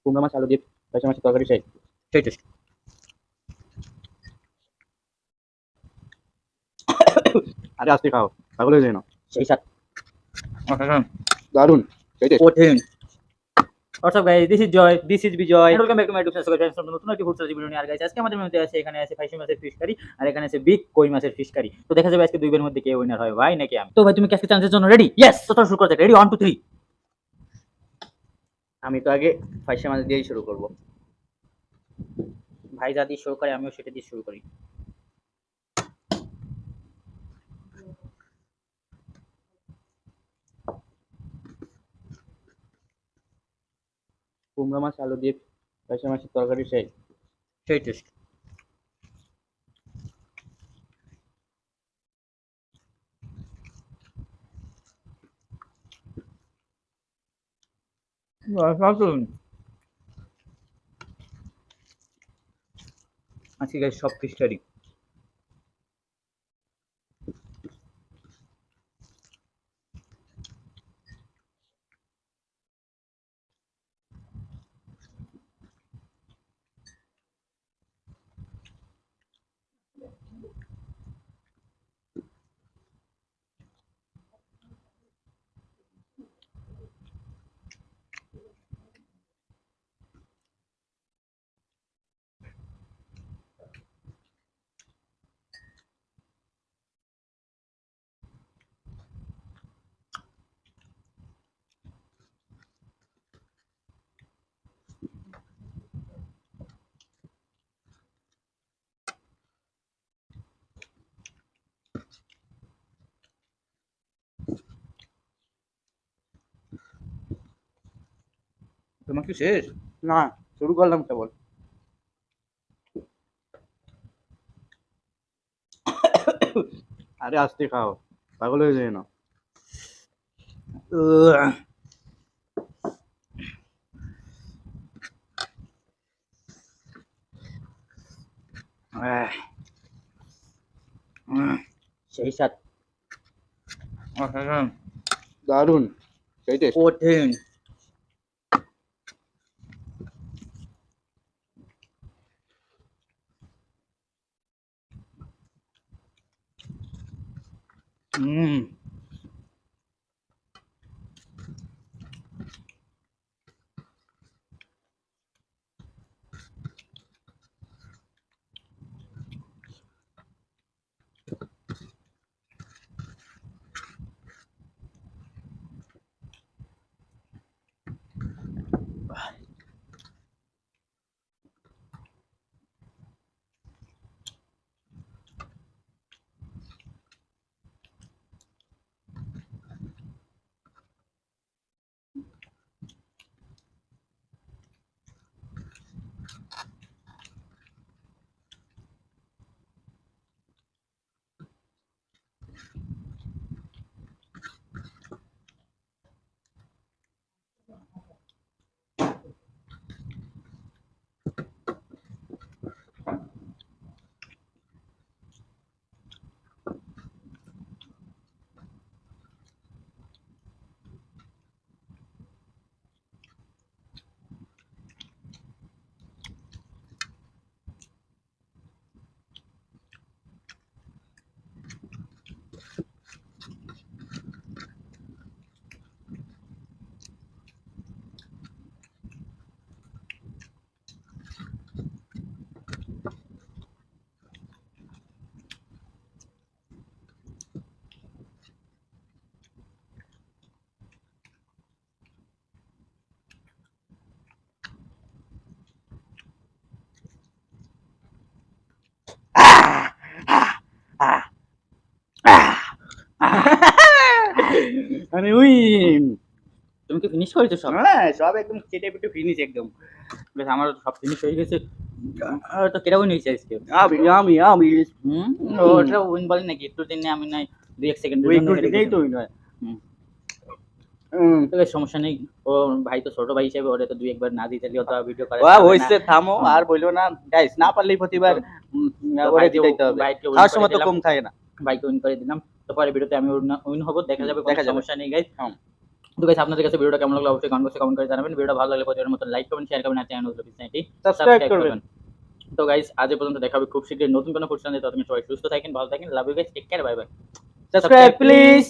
কুমড়া মাছ আলু দিয়ে পাইসা মাছের তরকারি সেই সেই টেস্ট। আরে আস্তে খাও, পাগল হয়ে যায় না। সেই স্বাদ, দারুন, সেই টেস্ট। কঠিন। What's up guys, this is Joy, this is Bijoy and welcome back to my YouTube channel. নতুন একটি ফুড রেসিপি ভিডিও নিয়ে আর গাইস আজকে আমাদের মেনুতে আছে, এখানে আছে ফাইসি মাছের ফিশ কারি আর এখানে আছে বিগ কই মাছের ফিশ কারি। তো দেখা যাবে আজকে দুই এর মধ্যে কে উইনার হয়, ভাই নাকি আমি। তো ভাই তুমি কি আজকে চান্সের জন্য রেডি? ইয়েস, তো শুরু করতে রেডি 1 2 3। আমি তো আগে ফাইসা মাছ দিয়েই শুরু করব। ভাই যা দিয়ে শুরু করে আমিও সেটা দিয়ে শুরু করি। কুমড়া মাছ আলু দিয়ে পাইসা মাছের তরকারি সেই সেই টেস্ট। আজকে গাইস সব ফিশ কারি। তোমার কি শেষ? না, শুরু করলাম কেবল। আরে আস্তে খাও, পাগল হয়ে যায় না। সেই স্বাদ, দারুন, সেই টেস্ট। কঠিন। মানে উইন। তুমি কি ফিনিশ করেছো সব? হ্যাঁ, সব একদম চেটে পেটে ফিনিশ একদম। বেশ, আমার সব ফিনিশ হয়ে গেছে। তো কেটা উইন হয়েছে আজকে? আমি আমি আমি ওটা উইন বলে নাকি? একটু দিনে আমি নাই 2 সেকেন্ডের ওই জন্য একটু হেরে নেই গেছি। তো নয়। তো বেশ, সমস্যা নেই। ও ভাই তো ছোট ভাই হিসেবে ওরে তো 2 একবার না দিতে তো ভিডিও করে হইছে, থামো আর বইলো না গাইস। না পারলেই প্রতিবার ওরে দিতে হবে। খাওয়ার সময় তো কম খায় না। বাইকে উইন করে দিলাম। তো পরে ভিডিওতে আমি উইন হব, দেখা যাবে, কোনো সমস্যা নেই গাইস। তো গাইস আপনাদের কাছে ভিডিওটা কেমন লাগলো অবশ্যই কমেন্ট বক্সে কমেন্ট করে জানাবেন। ভিডিওটা ভালো লাগলে প্রতিদিনের মতো লাইক করবেন, শেয়ার করবেন আর চ্যানেল বিজনেসটি সাবস্ক্রাইব করবেন। তো গাইস আজ এ পর্যন্ত দেখা হবে খুব শীঘ্রই নতুন কোনো ফুড চ্যানেলে। ততক্ষণ সবাই সুস্থ থাকেন, ভালো থাকেন। Love you guys, take care, bye bye. Subscribe please.